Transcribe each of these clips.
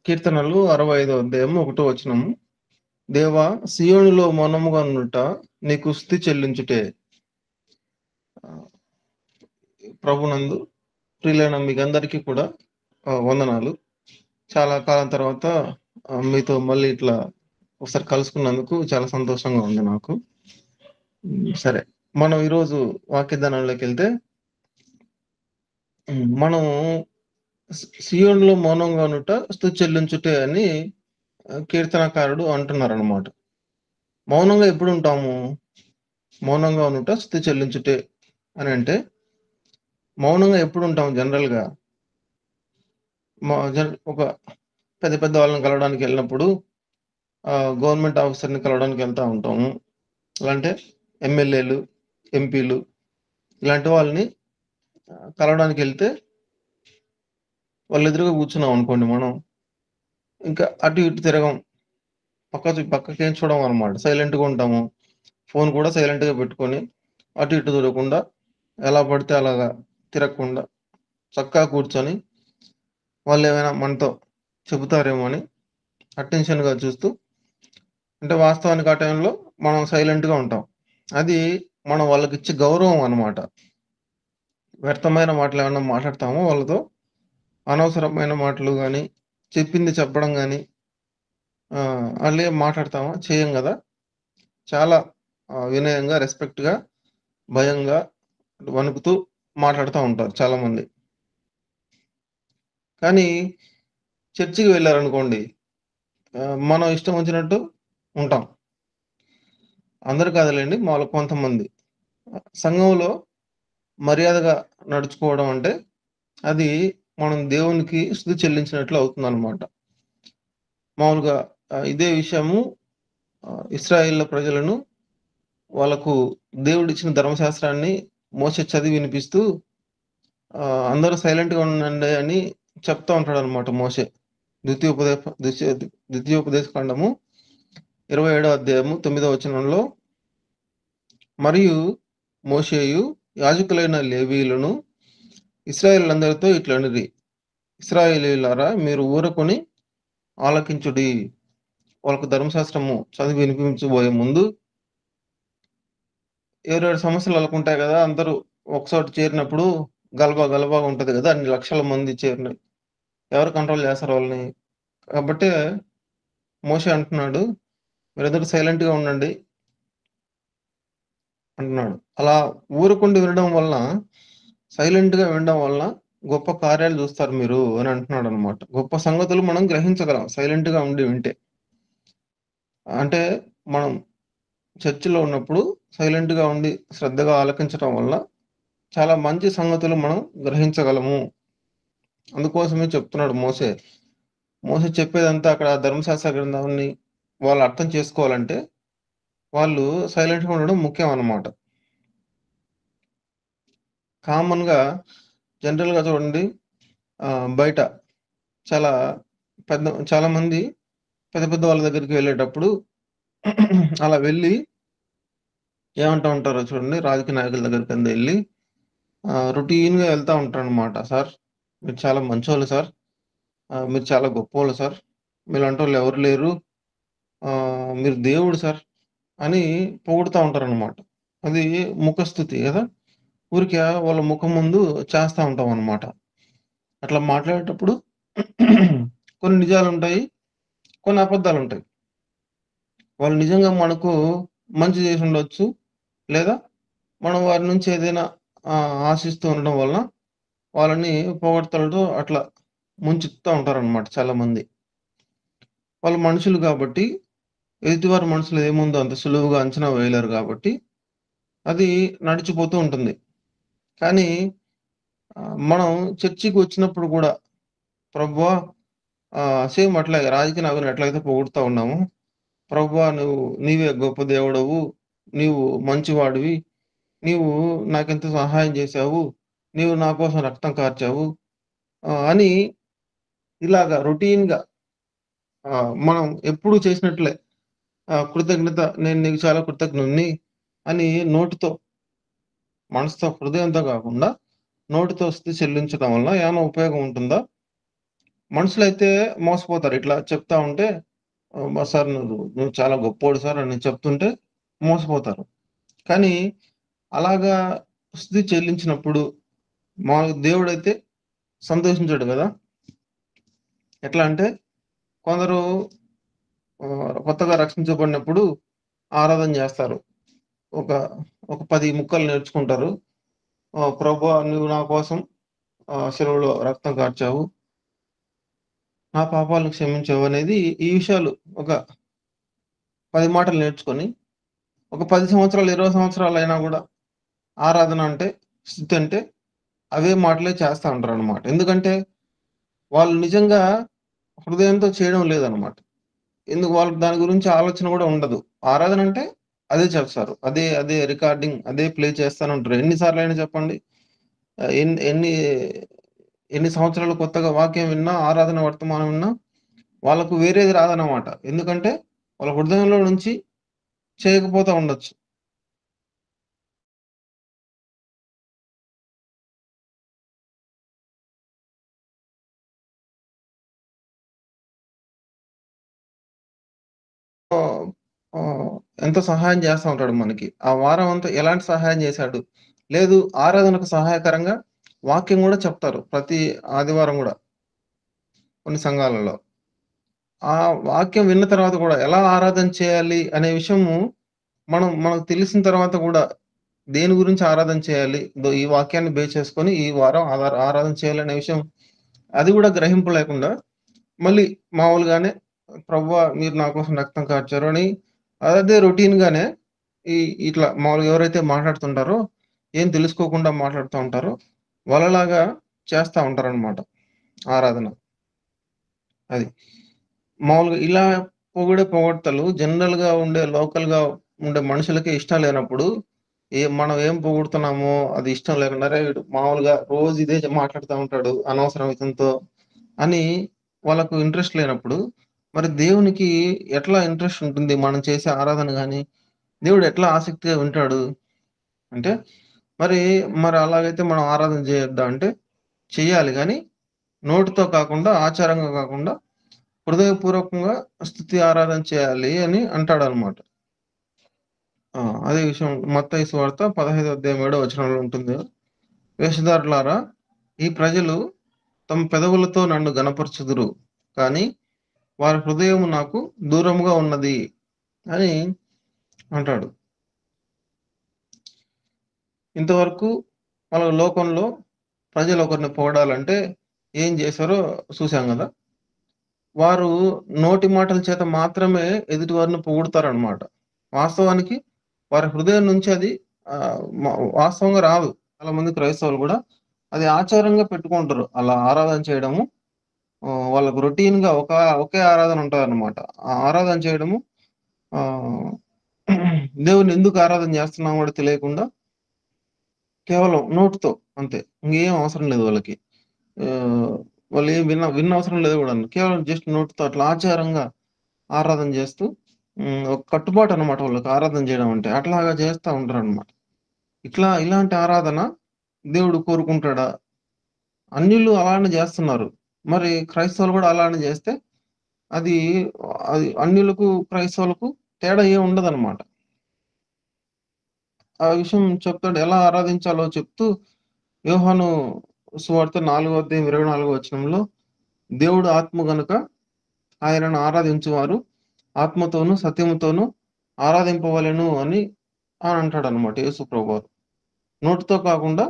కీర్తనలు 65 అధ్యాయం 1 వచనము. దేవా సియోనులో మౌనముగా నుండుట నీకు స్తుతి చెల్లించుటే. ప్రభునందు ప్రియులైన మీకందరికీ కూడా వందనాలు. చాలా కాలం తర్వాత మీతో మళ్ళీ ఇట్లా ఒకసారి కలుసుకున్నందుకు చాలా సంతోషంగా ఉంది నాకు. సరే, మనం ఈరోజు వాక్యదానంలోకి వెళ్తే మనం సియోనులో మౌనంగా ఉండుట స్తుతి చెల్లించుటే అని కీర్తనకారుడు అంటున్నారనమాట. మౌనంగా ఎప్పుడు ఉంటాము? మౌనంగా ఉండుట స్తుతి చెల్లించుటే అని అంటే మౌనంగా ఎప్పుడు ఉంటాం జనరల్‌గా? ఒక పెద్ద పెద్ద వాళ్ళని కలవడానికి వెళ్ళినప్పుడు గవర్నమెంట్ ఆఫీసర్‌ని కలవడానికి వెళ్తా ఉంటాము. అంటే ఎమ్మెల్యేలు, ఎంపీలు ఇలాంటి వాళ్ళని కలవడానికి వెళ్తే వాళ్ళ ఎదురుగా కూర్చున్నాం అనుకోండి మనం. ఇంకా అటు ఇటు తిరగం. పక్కకేం చూడం అనమాట. సైలెంట్‌గా ఉంటాము. ఫోన్ కూడా సైలెంట్‌గా పెట్టుకొని అటు ఇటు చూడకుండా ఎలా పడితే అలాగా తిరగకుండా చక్కగా కూర్చొని వాళ్ళేమైనా మనతో చెబుతారేమో అని అటెన్షన్‌గా చూస్తూ, అంటే వాస్తవానికి ఆ టైంలో మనం సైలెంట్‌గా ఉంటాం. అది మనం వాళ్ళకిచ్చే గౌరవం అన్నమాట. వ్యర్థమైన మాటలేమన్నా మాట్లాడతామో వాళ్ళతో, అనవసరమైన మాటలు గాని, చెప్పింది చెప్పడం గాని ఆళ్ళేం మాట్లాడతామా? చెయ్యం గదా! చాలా వినయంగా, రెస్పెక్ట్‌గా, భయంగా, వణుకుతూ మాట్లాడుతా ఉంటారు చాలామంది. కానీ చర్చికి వెళ్లారనుకోండి, మనం ఇష్టం వచ్చినట్టు ఉంటాం. అందరూ కాదులెండి, మామూలుగా కొంతమంది. సంఘంలో మర్యాదగా నడుచుకోవడం అంటే, అది మనం దేవునికి స్తుతి చెల్లించినట్లు అవుతుందనమాట. మామూలుగా ఇదే విషయము ఇశ్రాయేలు ప్రజలను వాళ్ళకు దేవుడిచ్చిన ధర్మశాస్త్రాన్ని మోషే చదివి వినిపిస్తూ అందరూ సైలెంట్‌గా ఉండండి అని చెప్తా ఉంటాడనమాట మోషే. ద్వితీయోపదేశ కాండము 27వ అధ్యాయము 9వ వచనంలో, మరియు మోషేయు యాజకులైన లేవీయులను ఇశ్రాయేలీయులందరితో ఇట్లనిరి, ఇశ్రాయేలీయులారా మీరు ఊరకొని ఆలకించుడి. వాళ్ళకు ధర్మశాస్త్రము చదివి వినిపించబోయే ముందు 7 సమస్యలు వాళ్ళకుంటాయి గదా! అందరూ ఒకచోట చేరినప్పుడు గలబా గలబాగా ఉంటది గదా! అన్ని లక్షల మంది చేరినయి. ఎవరు కంట్రోల్ చేస్తారు వాళ్ళని? కాబట్టే మోషే అంటున్నాడు, మీరందరూ సైలెంట్‌గా ఉండండి అంటున్నాడు. అలా ఊరకుండి వినడం వలన, సైలెంట్‌గా వినడం వలన గొప్ప కార్యాలు జూస్తారు మీరు అని అంటున్నాడనమాట. గొప్ప సంగతులు మనం గ్రహించగలం సైలెంట్‌గా ఉండి వింటే. అంటే మనం చర్చిలో ఉన్నప్పుడు సైలెంట్‌గా ఉండి శ్రద్ధగా ఆలకించటం వల్ల చాలా మంచి సంగతులు మనం గ్రహించగలము. అందుకోసమే చెప్తున్నాడు మోషే. మోషే చెప్పేదంతా అక్కడ ధర్మశాస్త్ర గ్రంథాన్ని వాళ్ళు అర్థం చేసుకోవాలంటే, వాళ్ళు సైలెంట్‌గా ఉండడం ముఖ్యం అన్నమాట. కామన్‌గా జనరల్‌గా చూడండి, బయట చాలా చాలామంది పెద్ద పెద్ద వాళ్ళ దగ్గరికి వెళ్ళేటప్పుడు అలా వెళ్ళి ఏమంటా ఉంటారో చూడండి, రాజకీయ నాయకుల దగ్గరికంతా ఎళ్లి రొటీన్‌గా వెళ్తా ఉంటారనమాట. సార్ మీరు చాలా మంచోళ్ళు సార్. మీరు చాలా గొప్పోళ్ళు సార్. మీలాంటోళ్ళు ఎవరు లేరు. మీరు దేవుడు సార్ అని పొగుడుతా ఉంటారనమాట. అది ముఖస్తుతి గదా! ఊరికే వాళ్ళ ముఖం ముందు చేస్తా ఉంటామనమాట. అట్లా మాట్లాడేటప్పుడు కొన్ని నిజాలుంటాయి, కొన్ని అబద్ధాలుంటాయి. వాళ్ళు నిజంగా మనకు మంచి చేసుండొచ్చు. లేదా మనం వారి నుంచి ఏదైనా ఆశిస్తూ ఉండడం వలన వాళ్ళని పొగడ్తలతో అట్లా ముంచుతా ఉంటారనమాట చాలామంది. వాళ్ళు మనుషులు గాబట్టి, ఎదుటివారి మనసులో ఏముందో అంత సులువుగా అంచనా వేయలేరు గాబట్టి, అది నడిచిపోతూ ఉంటుంది. కానీ మనం చర్చికి వచ్చినప్పుడు గూడా, ప్రభువా సేమ్ అట్లాగే రాజకీయ నాయకుడిని ఎట్లయితే పొగుడుతా ఉన్నామో, ప్రభువా నీవే గొప్ప దేవుడవు, నీవు మంచివాడివి, నీవు నాకెంతో సహాయం చేశావు, నీవు నా కోసం రక్తం కార్చావు అని ఇలాగ రొటీన్‌గా మనం ఎప్పుడూ చేసినట్లే కృతజ్ఞత, నేను నీకు చాలా కృతజ్ఞుడిని అని నోటితో, మనసుతో, హృదయంతో కాకుండా నోటితో స్తుతి చెల్లించడం వల్ల ఏమైనా ఉపయోగం ఉంటుందా? మనుషులైతే మోసపోతారు. ఇట్లా చెప్తా ఉంటే సార్ నువ్వు చాలా గొప్పోడు సార్" అని చెప్తుంటే మోసపోతారు. కానీ అలాగా స్తుతి చెల్లించినప్పుడు దేవుడైతే సంతోషించడు గదా! ఎట్లా అంటే కొందరు కొత్తగా రక్షించబడినప్పుడు ఆరాధన జేస్తారు. ఒక ఒక 10 ముక్కలు నేర్చుకుంటారు. ప్రభువా నువ్వు నా కోసం సిలువలో రక్తం కార్చావు. నా పాపాలను క్షమించావు అనేది ఈ విషయాలు ఒక 10 మాటలు నేర్చుకొని, ఒక 10 సంవత్సరాలు, 20 సంవత్సరాలయినా గూడా ఆరాధన అంటే, స్తుతి అంటే అవే మాటలే చేస్తా ఉంటారనమాట. ఎందుకంటే వాళ్ళు నిజంగా హృదయంతో చేయడం లేదనమాట. ఎందుకు వాళ్ళకి దాని గురించి ఆలోచన గూడా ఉండదు. ఆరాధన అంటే అదే చేస్తారు. అదే అదే రికార్డింగ్ అదే ప్లే చేస్తానే ఉంటారు. ఎన్ని సార్లైనా చెప్పండి. ఆహ్, ఎన్ ఎన్ని ఎన్ని సంవత్సరాలు కొత్తగా వాక్యం విన్నా, ఆరాధన వర్తమానం విన్నా వాళ్ళకు వేరేది రాదనమాట. ఎందుకంటే వాళ్ళ హృదయంలో నుంచి చేయకపోతా ఉండొచ్చు. ఆహ్, ఆహ్, ఎంతో సహాయం చేస్తా ఉంటాడు మనకి. ఆ వారం అంతా ఎలాంటి సహాయం చేశాడు? లేదు ఆరాధనకు సహాయకరంగా వాక్యం గూడా చెప్తారు. ప్రతి ఆదివారం గూడా కొన్ని సంఘాలలో. ఆ వాక్యం విన్న తర్వాత గూడా ఎలా ఆరాధన చేయాలి అనే విషయము మనకు తెలిసిన తర్వాత గూడా దేని గురించి ఆరాధన చేయాలి? ఈ వాక్యాన్ని బేస్ చేసుకొని ఈ వారం ఆరాధన చేయాలనే విషయం అది గూడా గ్రహింపు లేకుండా మళ్ళీ మామూలుగానే ప్రభువా మీరు నా కోసం రక్తం కార్చారు అని అదే రొటీన్‌గానే ఈ ఇట్లా మామూలుగా ఎవరైతే మాట్లాడుతుంటారో, ఏం తెలుసుకోకుండా మాట్లాడుతా ఉంటారో, వాళ్ళలాగా చేస్తా ఉంటారనమాట ఆరాధన. అది. మామూలుగా ఇలా పొగడ్తలు జనరల్‌గా ఉండే లోకల్‌గా ఉండే మనుషులకే ఇష్టం లేనప్పుడు, మనం ఏం పొగుడుతున్నామో అది ఇష్టం లేకుండా అరే! వీడు మామూలుగా రోజు ఇదే మాట్లాడుతా ఉంటాడు అనవసరం ఇతనితో అని వాళ్ళకు ఇంట్రెస్ట్ లేనప్పుడు, మరి దేవునికి ఎట్లా ఇంట్రెస్ట్ ఉంటుంది? మనం చేసే ఆరాధన గాని, దేవుడు ఎట్లా ఆసక్తిగా వింటాడు? అంటే మరి, మరి అలాగైతే మనం ఆరాధన చేయొద్దా అంటే, చెయ్యాలి గానీ, నోటితో కాకుండా, ఆచారంగా కాకుండా, హృదయపూర్వకంగా స్తుతి ఆరాధన చేయాలి అని అంటాడనమాట. ఆ! అదే విషయం మత్తయి సువార్త 15 అధ్యాయం 7 వచనంలో ఉంటుంది. వేషధారులారా! ఈ ప్రజలు తమ పెదవులతో నన్ను ఘనపరచుదురు. కానీ వారి హృదయం నాకు దూరముగా ఉన్నది అని అంటాడు. ఇంతవరకు మన లోకంలో ప్రజలు ఒకరిని పొగడాలంటే ఏం చేశారో చూసాం గదా! వారు నోటి మాటల చేత మాత్రమే ఎదుటి వారిని పొగుడుతారనమాట. వాస్తవానికి వారి హృదయం నుంచి అది ఆహ్, మ వాస్తవంగా రాదు. చాలామంది క్రైస్తవులు గూడా అది ఆచారంగా పెట్టుకుంటారు. అలా ఆరాధన చేయడము వాళ్ళకు రొటీన్‌గా ఒకే ఆరాధన ఉంటదనమాట. ఆ ఆరాధన చేయడము ఆహ్, దేవుడిని ఎందుకు ఆరాధన చేస్తున్నామో గూడా తెలియకుండా కేవలం నోటితో అంతే. ఇంగేం అవసరం లేదు వాళ్ళకి. ఆహ్, వాళ్ళేం వినవసరం లేదు గూడాను. కేవలం జస్ట్ నోటితో అట్లా ఆచారంగా ఆరాధన జేస్తూ ఒక కట్టుబాటనమాట వాళ్ళకి ఆరాధన జేయడం అంటే. అట్లాగా జేస్తా ఉంటారనమాట. ఇలాంటి ఆరాధన దేవుడు కోరుకుంటాడా? అన్యులు అలానే జేస్తున్నారు. మరి క్రైస్తవులు గూడా అలానే జేస్తే అది అది అన్యులకు, క్రైస్తవులకు తేడా ఏం ఉండదనమాట. ఆ విషయం చెప్తాడు. ఎలా ఆరాధించాలో చెప్తూ యోహాను సువార్త 4 అధ్యాయం 24 వచనంలో దేవుడు ఆత్మ గనుక ఆయనను ఆరాధించువారు ఆత్మతోనూ, సత్యముతోనూ ఆరాధింపవలెను అని అంటాడన్నమాట యేసు ప్రభువారు. నోటితో కాకుండా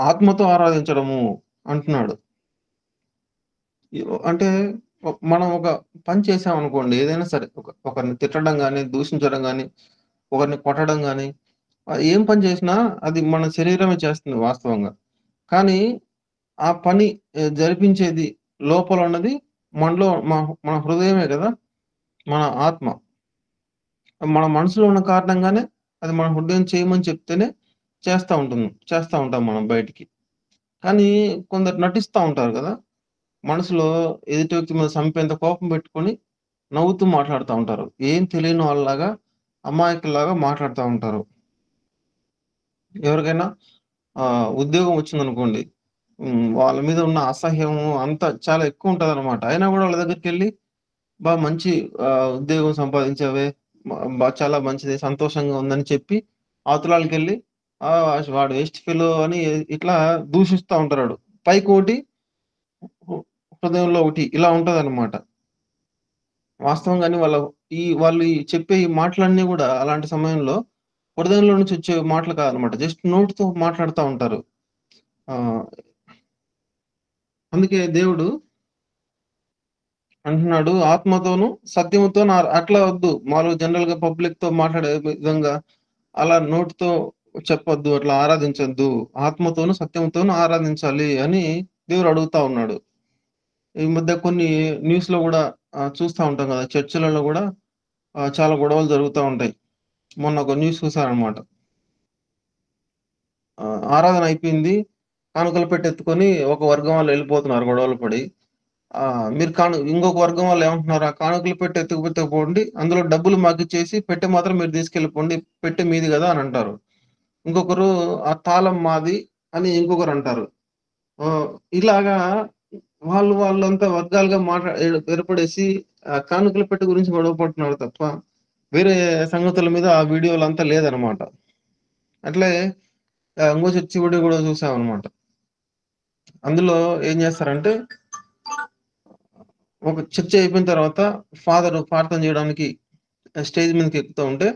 ఆత్మతో ఆరాధించడము అంటున్నాడు. అంటే మనం ఒక పని చేశామనుకోండి ఏదైనా సరే ఒకరిని తిట్టడం గాని, దూషించడం గాని, ఒకరిని కొట్టడం గాని ఏం పని చేసినా అది మన శరీరమే చేస్తుంది వాస్తవంగా. కానీ ఆ పని జరిపించేది లోపల ఉన్నది మనలో మన హృదయమే గదా! మన ఆత్మ. మన మనసులో ఉన్న కారణంగానే అది మన హృదయం చేయమని చెప్తేనే చేస్తా ఉంటాం మనం బయటికి. కానీ కొందరు నటిస్తా ఉంటారు గదా! మనసులో ఎదుటి వ్యక్తి మీద సంపేంత కోపం పెట్టుకొని నవ్వుతూ మాట్లాడుతా ఉంటారు. ఏం తెలియని వాళ్ళలాగా అమాయకుల్లాగా మాట్లాడుతా ఉంటారు. ఎవరికైనా ఉద్యోగం వచ్చిందనుకోండి. వాళ్ళ మీద ఉన్న అసహ్యము అంతా చాలా ఎక్కువుంటదనమాట. అయినా గూడా వాళ్ళ దగ్గరికెళ్లి మంచి ఉద్యోగం సంపాదించావే, చాలా మంచిది, సంతోషంగా ఉందని చెప్పి అవతలాళ్ళకెళ్ళి వాడు వేస్ట్ ఫెలో అని ఇట్లా దూషిస్తా ఉంటారాడు. పైకోటి, హృ హృదయంలో ఒకటి ఇలా ఉంటదనమాట. వాస్తవంగానే వాళ్ళు చెప్పే ఈ మాటలన్నీ గూడా అలాంటి సమయంలో హృదయంలో నుంచి వచ్చే మాటలు కాదనమాట. జస్ట్ నోటితో మాట్లాడుతా ఉంటారు. ఆహ్, అందుకే దేవుడు అంటున్నాడు, ఆత్మతోను, సత్యముతోను అట్లా వద్దు. మాములుగా జనరల్‌గా పబ్లిక్‌తో మాట్లాడే విధంగా అలా నోటితో చెప్పొద్దు. అట్లా ఆరాధించొద్దు. ఆత్మతోను, సత్యంతోను ఆరాధించాలి అని దేవుడు అడుగుతా ఉన్నాడు. ఈ మధ్య కొన్ని న్యూస్‌లో గూడా చూస్తా ఉంటాం గదా! చర్చిలలో గూడా చాలా గొడవలు జరుగుతా ఉంటాయి. మొన్న ఒక న్యూస్ చూసాననమాట. ఆరాధన అయిపోయింది. కానుకలు పెట్టెత్తుకొని ఒక వర్గం వాళ్ళు ఎళ్ళిపోతున్నారు గొడవలు పడి. మీరు ఇంకొక వర్గం వాళ్ళు ఏమంటున్నారు, "ఆ కానుకలు పెట్టి ఎత్తుకుపోండి. అందులో డబ్బులు మాకిచ్చేసి పెట్టె మాత్రం మీరు తీసుకెళ్ళిపోండి. పెట్టె మీది గదా!" అని అంటారు. ఇంకొకరు, "ఆ తాళం మాది" అని ఇంకొకరంటారు. ఆహ్, ఇలాగా వాళ్ళంతా వర్గాలుగా ఏర్పడేసి కానుకల పెట్టె గురించి గొడవ పడుతున్నారు తప్ప, వేరే సంగతుల మీద ఆ వీడియోలంతా లేదనమాట. అట్లే ఇంకో చర్చి వీడియో గూడా చూసామనమాట. అందులో ఏం జేస్తారంటే, ఒక చర్చ అయిపోయిన తర్వాత ఫాదరు ప్రార్థన జేయడానికి స్టేజ్ మీదకి ఎక్కుతా ఉంటే,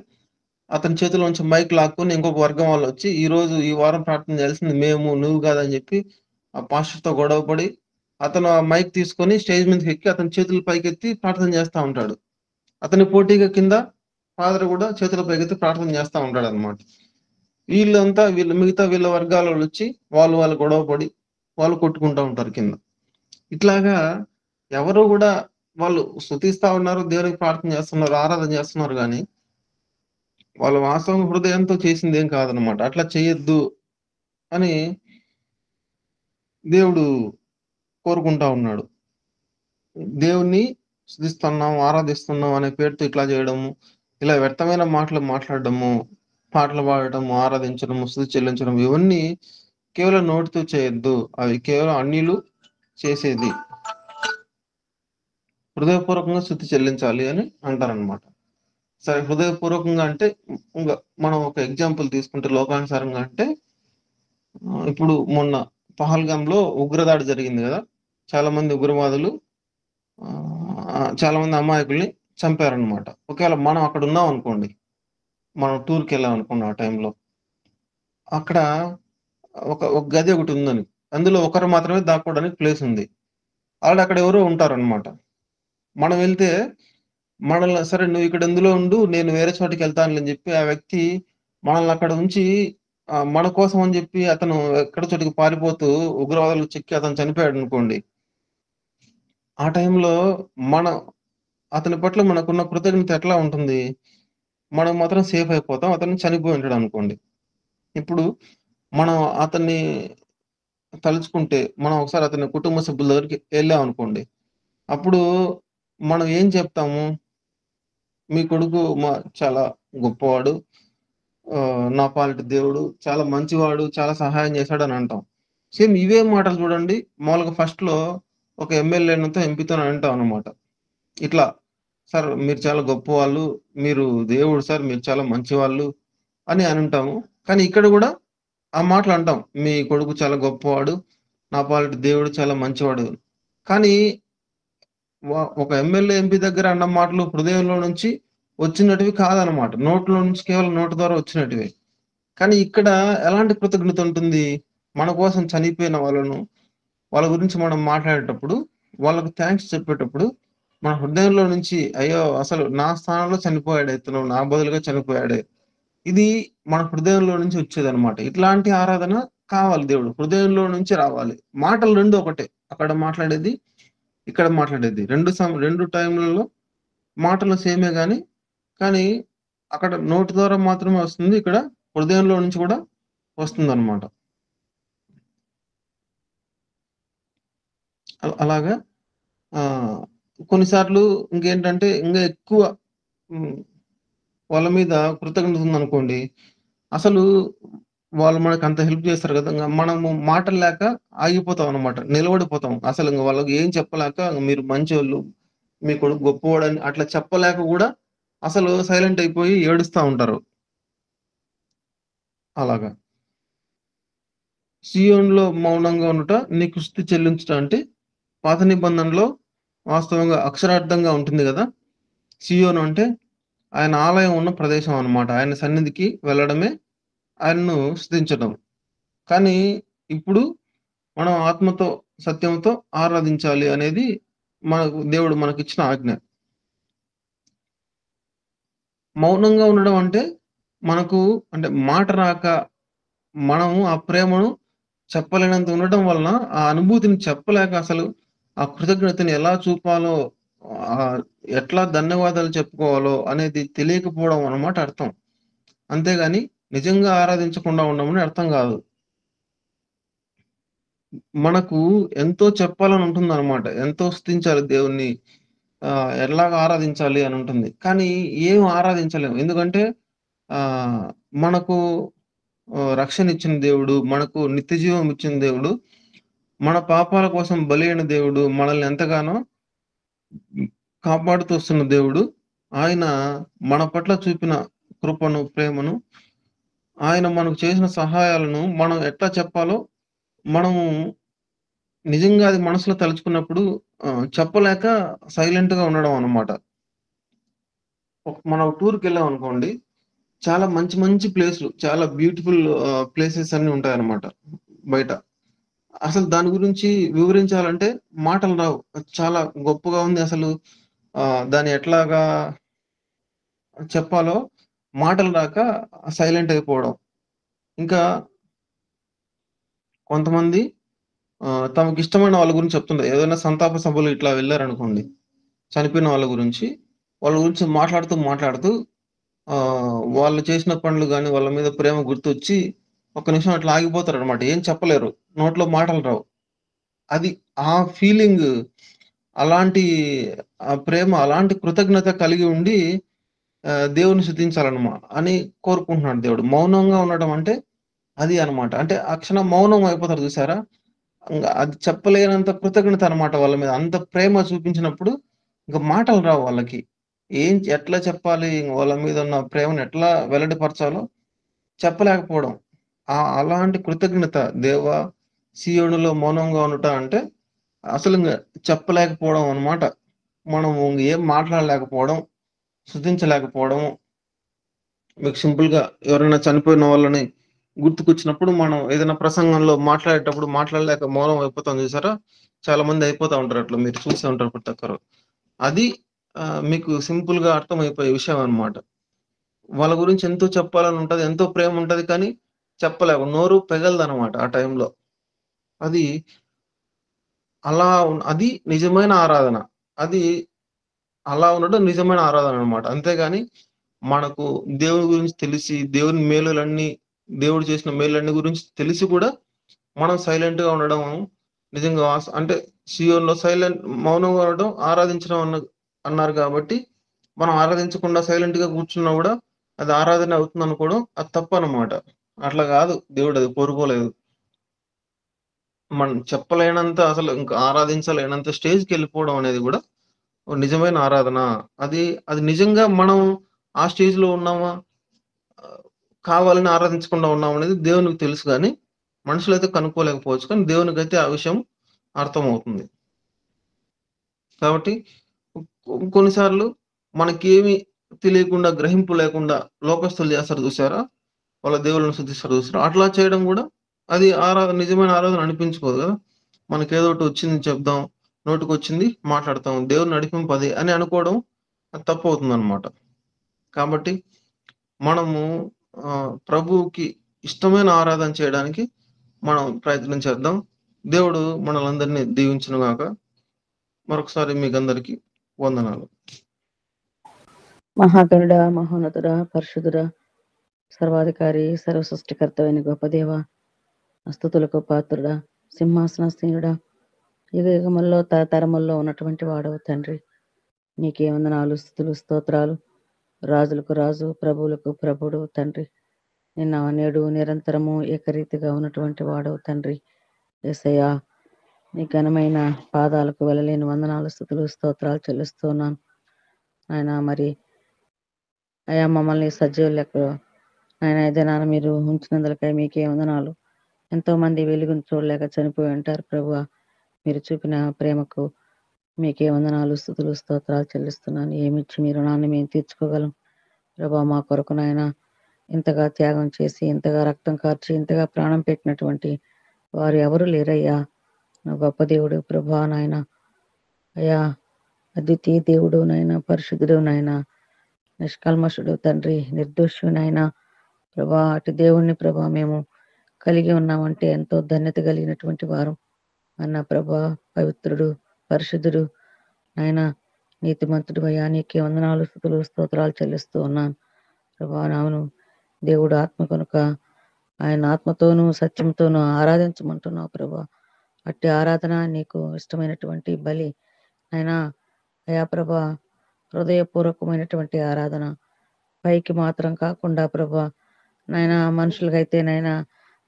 అతని చేతిలోంచి మైక్ లాక్కొని ఇంకొక వర్గం వాళ్ళొచ్చి, "ఈరోజు ఈ వారం ప్రార్థన చేయాల్సింది మేము, నువ్వు కాదని" చెప్పి ఆ పాస్టర్‌తో గొడవ పడి, అతను ఆ మైక్ తీసుకొని స్టేజ్ మీదకెక్కి అతని చేతులు పైకెత్తి ప్రార్థన చేస్తా ఉంటాడు. అతనికి పోటీగా కింద ఫాదర్ గూడా చేతులు పైకెత్తి ప్రార్థన చేస్తా ఉంటాడనమాట. మిగతా వీళ్ళ వర్గాలోళ్ళొచ్చి వాళ్ళు గొడవ పడి, వాళ్ళు కొట్టుకుంటా ఉంటారు కింద. ఇట్లాగా ఎవరు గూడా వాళ్ళు స్తుతిస్తా ఉన్నారు, దేవునికి ప్రార్థన చేస్తున్నారు, ఆరాధన చేస్తున్నారు గానీ, వాళ్ళు వాస్తవం హృదయంతో చేసిందేం కాదనమాట. అట్లా చేయొద్దు అని దేవుడు కోరుకుంటా ఉన్నాడు. దేవుడిని స్తుతిస్తున్నాం, ఆరాధిస్తున్నాం అనే పేరుతో ఇట్లా జేయడము, ఇలా వ్యర్థమైన మాటలు మాట్లాడడము, పాటలు పాడటము, ఆరాధించడము, స్తుతి చెల్లించడం ఇవన్నీ కేవలం నోటితో చేయొద్దు. అవి కేవలం అన్యులు చేసేది. హృదయపూర్వకంగా స్తుతి చెల్లించాలి అని అంటారనమాట. సరే, హృదయపూర్వకంగా అంటే ఇంగ మనం ఒక ఎగ్జాంపుల్ తీసుకుంటే లోకానుసారంగా అంటే ఇప్పుడు మొన్న పహల్గామ్‌లో ఉగ్రదాడి జరిగింది గదా! చాలామంది ఉగ్రవాదులు చాలామంది అమాయకుల్ని చంపారనమాట. ఒకవేళ మనం అక్కడున్నామనుకోండి, మనం టూర్‌కెళ్ళామనుకోండి ఆ టైంలో. అక్కడ ఒక గది ఒకటుందని. అందులో ఒకరు మాత్రమే దాక్కోవడానికి ప్లేసుంది. ఆల్రెడీ అక్కడ ఎవరో ఉంటారనమాట. మనం వెళ్తే మనల్ని, "సరే నువ్విక్కడ ఇందులో ఉండు. నేను వేరే చోటికెళ్తానులే" అని జెప్పి ఆ వ్యక్తి మనల్ని అక్కడ ఉంచి మన కోసం అని జెప్పి అతను ఎక్కడో చోటికి పారిపోతూ ఉగ్రవాదులకు చిక్కి అతను చనిపోయాడనుకోండి. ఆ టైంలో మనం అతని పట్ల మనకున్న కృతజ్ఞత ఎట్లా ఉంటుంది? మనం మాత్రం సేఫ్ అయిపోతాం. అతను చనిపోయి ఉంటాడనుకోండి. ఇప్పుడు మనం అతన్ని తలుచుకుంటే, మనం ఒకసారి అతని కుటుంబ సభ్యుల దగ్గరికి ఎళ్ళామనుకోండి. అప్పుడు మనం ఏం చెప్తాము? "మీ కొడుకు చాలా గొప్పవాడు. నా పాలిట దేవుడు. చాలా మంచివాడు. చాలా సహాయం చేశాడని అంటాం. సేమ్ ఇవే మాటలు చూడండి, మామూలుగా ఫస్ట్‌లో ఒక ఎమ్మెల్యే‌నితో, ఎంపీతోని అంటాం అన్నమాట. ఇట్లా, "సార్ మీరు చాలా గొప్పవాళ్ళు. మీరు దేవుడు సార్. మీరు చాలా మంచివాళ్ళు" అని అనుంటాము. కానీ ఇక్కడ గూడా ఆ మాటలు అంటాం. "మీ కొడుకు చాలా గొప్పవాడు. నా పాలిట దేవుడు చాలా మంచివాడు." కానీ ఒక ఎమ్మెల్యే, ఎంపీ దగ్గర అన్న మాటలు హృదయంలో నుంచి వచ్చినటివి కాదనమాట. నోట్లో నుంచి కేవలం నోటి ద్వారా వచ్చినటివే. కానీ ఇక్కడ ఎలాంటి కృతజ్ఞత ఉంటుంది? మన కోసం చనిపోయిన వాళ్ళ గురించి మనం మాట్లాడేటప్పుడు, వాళ్ళకి థాంక్స్ చెప్పేటప్పుడు, మన హృదయంలో నుంచి అయ్యో! అసలు నా స్థానంలో చనిపోయాడే ఇతను, నా బదులుగా చనిపోయాడే. ఇది మన హృదయంలో నుంచి వచ్చేదనమాట. ఇట్లాంటి ఆరాధన కావాలి దేవుడు. హృదయంలో నుంచి రావాలి. మాటలు 2 ఒకటే. అక్కడ మాట్లాడేది, ఇక్కడ మాట్లాడేది. 2 టైంలలో మాటలు సేమే గాని, కానీ అక్కడ నోటి ద్వారా మాత్రమే వస్తుంది. ఇక్కడ హృదయంలో నుంచి కూడా వస్తుందనమాట. అలాగా ఆహ్, కొన్నిసార్లు ఇంకేంటంటే ఇంగా ఎక్కువ హ్మ్. వాళ్ళ మీద కృతజ్ఞత ఉందనుకోండి. అసలు వాళ్ళు మనకంత హెల్ప్ చేస్తారు కదా! మనము మాటలు లేక ఆగిపోతాం అన్నమాట. నిలబడిపోతాం. అసలు వాళ్ళకి ఏం చెప్పలేక మీరు మంచోళ్ళు, మీ కొడుకు గొప్పోడని అట్లా చెప్పలేక గూడా అసలు సైలెంట్ అయిపోయి ఏడుస్తా ఉంటారు. అలాగా. సీయోనులో మౌనంగా ఉండుట నీకు స్తుతి చెల్లించుట అంటే పాత నిబంధనలో వాస్తవంగా అక్షరార్థంగా ఉంటుంది గదా! సీయోను అంటే ఆయన ఆలయం ఉన్న ప్రదేశం అన్నమాట. ఆయన సన్నిధికి వెళ్ళడమే ఆయనను స్తుతించడం. కానీ ఇప్పుడు మనం ఆత్మతో, సత్యంతో ఆరాధించాలి అనేది దేవుడు మనకిచ్చిన ఆజ్ఞ. మౌనంగా ఉండడం అంటే మనకు అంటే మాట రాక మనము ఆ ప్రేమను చెప్పలేనంత ఉండటం వలన, ఆ అనుభూతిని చెప్పలేక అసలు ఆ కృతజ్ఞతని ఎలా చూపాలో, ఆహ్, ఎట్లా ధన్యవాదాలు చెప్పుకోవాలో అనేది తెలియకపోవడం అన్నమాట అర్థం. అంతేగాని నిజంగా ఆరాధించకుండా ఉండమని అర్థం గాదు. మనకు ఎంతో చెప్పాలని ఉంటుందన్నమాట. ఎంతో స్తుతించాలి దేవుణ్ణి. ఎలాగా ఆరాధించాలి అని ఉంటుంది. కానీ ఏం ఆరాధించలేము. ఎందుకంటే ఆహ్, మనకు రక్షణ ఇచ్చిన దేవుడు, మనకు నిత్య జీవం ఇచ్చిన దేవుడు, మన పాపాల కోసం బలైన దేవుడు, మనల్ని ఎంతగానో కాపాడుతూ వస్తున్న దేవుడు. ఆయన మన పట్ల చూపిన కృపను, ప్రేమను, ఆయన మనకు చేసిన సహాయాలను మనం ఎట్లా చెప్పాలో మనము నిజంగా అది మనసులో తలుచుకున్నప్పుడు చెప్పలేక సైలెంట్‌గా ఉండడం అన్నమాట. మనం టూర్‌కెళ్ళామనుకోండి, చాలా మంచి మంచి ప్లేస్‌లు, చాలా బ్యూటిఫుల్ ప్లేసెస్ అన్నీ ఉంటాయన్నమాట బయట. అసలు దాని గురించి వివరించాలంటే మాటలు రావు. అది చాలా గొప్పగా ఉంది అసలు. దాన్ని ఎట్లాగా చెప్పాలో మాటలు రాక సైలెంట్ అయిపోవడం. ఇంకా కొంతమంది తమకిష్టమైన వాళ్ళ గురించి చెప్తుంటారు. ఏదైనా సంతాప సభలు ఇట్లా వెళ్లారనుకోండి, చనిపోయిన వాళ్ళ గురించి, వాళ్ళ గురించి మాట్లాడుతూ, మాట్లాడుతూ వాళ్ళు చేసిన పనులు గాని, వాళ్ళ మీద ప్రేమ గుర్తొచ్చి ఒక్క నిమిషం అట్లా ఆగిపోతారనమాట. ఏం చెప్పలేరు. నోట్లో మాటలు రావు. అది ఆ ఫీలింగ్ అలాంటి ప్రేమ, అలాంటి కృతజ్ఞత కలిగి ఉండి దేవుడిని అని కోరుకుంటున్నాడు దేవుడు. మౌనంగా ఉండడం అంటే అది అన్నమాట. అంటే ఆ క్షణం మౌనం అయిపోతారు చూసారా? అది చెప్పలేనంత కృతజ్ఞత అన్నమాట వాళ్ళ మీద. అంత ప్రేమ చూపించినప్పుడు ఇంక మాటలు రావు వాళ్ళకి. ఎట్లా చెప్పాలి? వాళ్ళ మీద ఉన్న ప్రేమను ఎట్లా వెల్లడిపరచాలో చెప్పలేకపోవడం. అలాంటి కృతజ్ఞత దేవా! సీయోనులో మౌనంగా ఉండుట అంటే అసలింగ చెప్పలేకపోవడం అన్నమాట. మనము ఏం మాట్లాడలేకపోవడం, స్తుతించలేకపోవడం. మీకు సింపుల్‌గా ఎవరైనా చనిపోయిన వాళ్ళని గుర్తుకొచ్చినప్పుడు మనం ఏదైనా ప్రసంగంలో మాట్లాడేటప్పుడు మాట్లాడలేక మౌనం అయిపోతాం చూసారా? చాలా మంది అయిపోతా ఉంటారు అట్లా. మీరు చూసే ఉంటారు ప్రతి ఒక్కరు. అది మీకు సింపుల్‌గా అర్థమైపోయే విషయం అన్నమాట. వాళ్ళ గురించి ఎంతో చెప్పాలని ఉంటది. ఎంతో ప్రేముంటది. కానీ చెప్పలేము. నోరు పెగలదనమాట ఆ టైంలో. అది అది నిజమైన ఆరాధన. అది అలా ఉండడం నిజమైన ఆరాధననమాట. అంతేగాని మనకు దేవుని గురించి తెలిసి, దేవుని మేలులన్నీ దేవుడు చేసిన మేలులన్నీ గురించి తెలిసి కూడా మనం సైలెంట్‌గా ఉండడం నిజంగా అంటే సియోన్‌లో మౌనంగా ఉండడం ఆరాధించడం అన్నారు కాబట్టి, మనం ఆరాధించకుండా సైలెంట్‌గా కూర్చున్నా గూడా అది ఆరాధన అవుతుందనుకోవడం అది తప్పనమాట. అట్లా గాదు. దేవుడది కోరుకోలేదు. మనం చెప్పలేనంత అసలు ఇంకా ఆరాధించలేనంత స్టేజ్‌కెళ్ళిపోవడం అనేది గూడా ఓ నిజమైన ఆరాధన. అది అది నిజంగా మనం ఆ స్టేజ్‌లో ఉన్నామా? ఆహ్, కావాలని ఆరాధించకుండా ఉన్నామనేది దేవునికి తెలుసు గానీ, మనుషులైతే కనుక్కోలేకపోవచ్చు. కానీ దేవునికైతే ఆ విషయం అర్థమవుతుంది. కాబట్టి కొన్నిసార్లు మనకేమి తెలియకుండా, గ్రహింపు లేకుండా లోకస్తులు చేస్తారు చూసారా? వాళ్ళ దేవుళ్ళని స్తుతిస్తారు చూసారా? అట్లా చేయడం గూడా అది నిజమైన ఆరాధన అనిపించుకోదు గదా! మనకేదోటి వచ్చింది చెప్దాం, నోటికొచ్చింది మాట్లాడతాం. దేవుని నడిపింపు అదే అని అనుకోవడం అది తప్పవుతుందనమాట. కాబట్టి మనము ప్రభువుకి ఇష్టమైన ఆరాధన చేయడానికి మనం ప్రయత్నం చేద్దాం. దేవుడు మనలందరిని దీవించును గాక. మరొకసారి మీకందరికి వందనాలు. మహాగణుడా, మహోన్నతుడా, పరిశుద్ధుడా, సర్వాధికారి, సర్వసృష్టికర్తవైన గొప్ప దేవ, స్తుతులకు పాత్రుడా, సింహాసనాసీనుడా, యుగయుగముల్లో తరతరముల్లో ఉన్నటువంటి వాడవు తండ్రి. నీకే వందనాలు, స్తుతులు, స్తోత్రాలు. రాజులకు రాజు, ప్రభువులకు ప్రభుడు తండ్రి. నిన్న నేడు నిరంతరము ఏకరీతిగా ఉన్నటువంటి వాడవు తండ్రి. యేసయ్యా, నీ ఘనమైన పాదాలకు వెళ్ళలేని వందనాలు, స్తుతులు, స్తోత్రాలు చెల్లిస్తున్నాను ఆయన. మరి అయా మమ్మల్ని సజీవ లెక్కలో ఆయన దినాన మీరు ఉంచినందులకై మీకే వందనాలు. ఎంతో మంది వెలుగును చూడలేక చనిపోయి ఉంటారు ప్రభువా. మీరు చూపిన ప్రేమకు మీకే వందనాలు, స్తుతులు, స్తోత్రాలు చెల్లిస్తున్నాను. ఏమిచ్చి మీ రుణాన్ని మేము తీర్చుకోగలం ప్రభా. మా కొరకు నాయన ఇంతగా త్యాగం చేసి, ఇంతగా రక్తం కార్చి, ఇంతగా ప్రాణం పెట్టినటువంటి వారు ఎవరు లేరయ్యా. నా గొప్ప దేవుడు ప్రభా నాయన. అయ్యా, అద్వితీయ దేవుడు నాయన, పరిశుద్ధుడు నాయన, నిష్కల్మషుడు తండ్రి, నిర్దోషుడు నాయన ప్రభా. అటు దేవుణ్ణి ప్రభా మేము కలిగి ఉన్నామంటే ఎంతో ధన్యత కలిగినటువంటి వారం అన్న ప్రభా. పవిత్రుడు, పరిశుద్ధుడు నాయన, నీతిమంతుడు అయ్యా. నీకే వందనాలు, స్తుతులు, స్తోత్రాలు చెల్లిస్తూ ఉన్నాను ప్రభా. నాను దేవుడు ఆత్మ కనుక ఆయన ఆత్మతోనూ సత్యంతోనూ ఆరాధించమంటున్నావు ప్రభా. అట్టి ఆరాధన నీకు ఇష్టమైనటువంటి బలి అయినా అయా ప్రభా. హృదయపూర్వకమైనటువంటి ఆరాధన, పైకి మాత్రం కాకుండా ప్రభా నాయన. మనుషులకైతే నాయన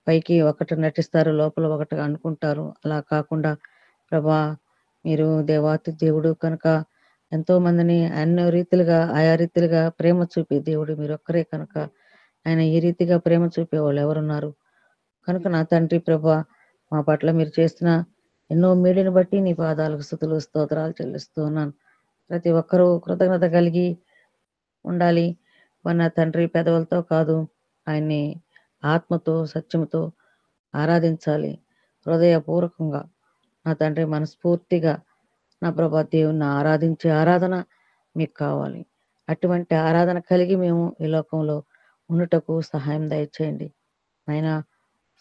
పైకి ఒకటి నటిస్తారు, లోపల ఒకటి అనుకుంటారు. అలా కాకుండా ప్రభా, మీరు దేవాతి దేవుడు కనుక ఎంతో మందిని ఎన్నో రీతిలుగా ఆయా రీతిలుగా ప్రేమ చూపే దేవుడు మీరు ఒక్కరే కనుక ఆయన ఈ రీతిగా ప్రేమ చూపే వాళ్ళు ఎవరున్నారు కనుక నా తండ్రి ప్రభా, మా పట్ల మీరు చేసిన ఎన్నో మేలుని బట్టి నీ పాదాలకు స్తుతులు, స్తోత్రాలు చెల్లిస్తూ ఉన్నాను. ప్రతి ఒక్కరూ కృతజ్ఞత కలిగి ఉండాలి. మన తండ్రి పెదవులతో కాదు, ఆయన్ని ఆత్మతో సత్యముతో ఆరాధించాలి, హృదయపూర్వకంగా నా తండ్రి మనస్ఫూర్తిగా నా ప్రభా దేవుణ్ణి ఆరాధించే ఆరాధన మీకు కావాలి. అటువంటి ఆరాధన కలిగి మేము ఈ లోకంలో ఉండుటకు సహాయం దయచేయండి ఆయన.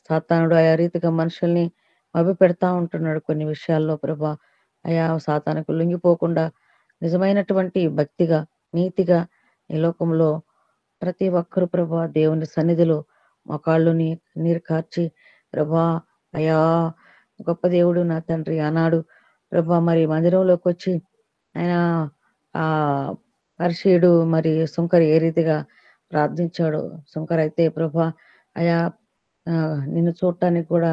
సాతానుడు ఆయా రీతిగా మనుషుల్ని మభ్యపెడతా ఉంటున్నాడు కొన్ని విషయాల్లో ప్రభా. అయా సాతానుకు లొంగిపోకుండా నిజమైనటువంటి భక్తిగా, నీతిగా ఈ లోకంలో ప్రతి ఒక్కరు ప్రభా దేవుని సన్నిధిలో మోకాళ్ళుని నీరు కార్చి ప్రభా అయా గొప్ప దేవుడు నా తండ్రి ఆనాడు ప్రభా మరి మందిరంలోకి వచ్చి ఆయన ఆ పరిసయ్యుడు మరి సుంకరి ఏ రీతిగా ప్రార్థించాడు. సుంకర్ అయితే ప్రభా అయా నిన్ను చూడటానికి కూడా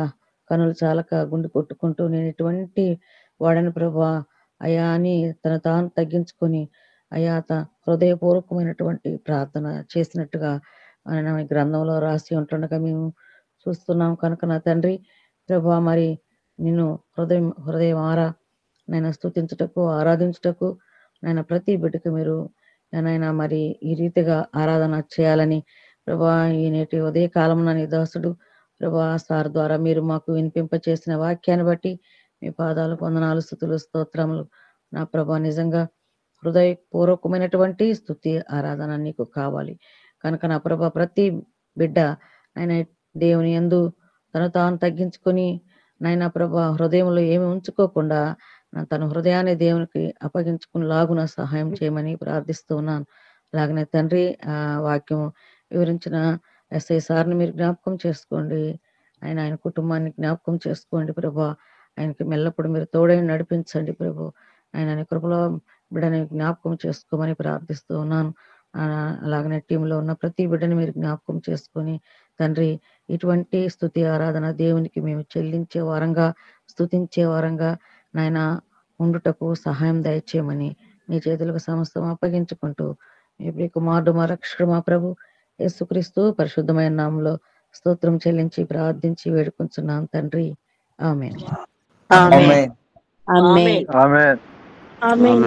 కనులు చాలక గుండె కొట్టుకుంటూ నేను ఇటువంటి వాడని ప్రభా అయా అని తను తాను తగ్గించుకొని అయా హృదయపూర్వకమైనటువంటి ప్రార్థన చేసినట్టుగా ఆయన గ్రంథంలో రాసి ఉంటుండగా మేము చూస్తున్నాం కనుక నా తండ్రి ప్రభా మరి నిన్ను హృదయం ఆరా నేను స్తుతించుటకు, ఆరాధించుటకు నేను ప్రతి బిడ్డకు మీరు నేనైనా మరి ఈ రీతిగా ఆరాధన చేయాలని ప్రభా ఈ నేటి ఉదయ కాలం నీ దాసుడు ప్రభా సార్ ద్వారా మీరు మాకు వినిపింప చేసిన వాక్యాన్ని బట్టి మీ పాదాలు వందనాలు, స్తుతులు, స్తోత్రములు నా ప్రభా. నిజంగా హృదయపూర్వకమైనటువంటి స్తుతి ఆరాధన నీకు కావాలి కనుక నా ప్రభా ప్రతి బిడ్డ ఆయన దేవుని యందు తను తాను తగ్గించుకొని నాయన ప్రభా హృదయంలో ఏమి ఉంచుకోకుండా తన హృదయాన్ని దేవునికి అప్పగించుకుని లాగున సహాయం చేయమని ప్రార్థిస్తూ ఉన్నాను. అలాగనే తండ్రి ఆ వాక్యం వివరించిన ఎస్ఐ సార్ని మీరు జ్ఞాపకం చేసుకోండి. ఆయన కుటుంబాన్ని జ్ఞాపకం చేసుకోండి ప్రభా. ఆయనకి మెల్లప్పుడు మీరు తోడై నడిపించండి ప్రభు. ఆయన కృపలో బిడ్డని జ్ఞాపకం చేసుకోమని ప్రార్థిస్తూ ఉన్నాను. అలాగనే టీంలో ఉన్న ప్రతి బిడ్డని మీరు జ్ఞాపకం చేసుకొని తండ్రి ఇటువంటి స్తుతి ఆరాధన దేవునికి మేము చెల్లించే వారంగా, స్తుతించే వారంగా నాయన ఉండుటకు సహాయం దయచేయమని నీ చేతులకు సమస్తం అప్పగించుకుంటూ మీ కుమారుడు మా రక్షకుడు మా ప్రభు యేసుక్రీస్తు పరిశుద్ధమైన నామంలో స్తోత్రం చెల్లించి ప్రార్థించి వేడుకుంటున్నాం తండ్రి. ఆమేన్. ఆమేన్. ఆమేన్. ఆమేన్. ఆమేన్.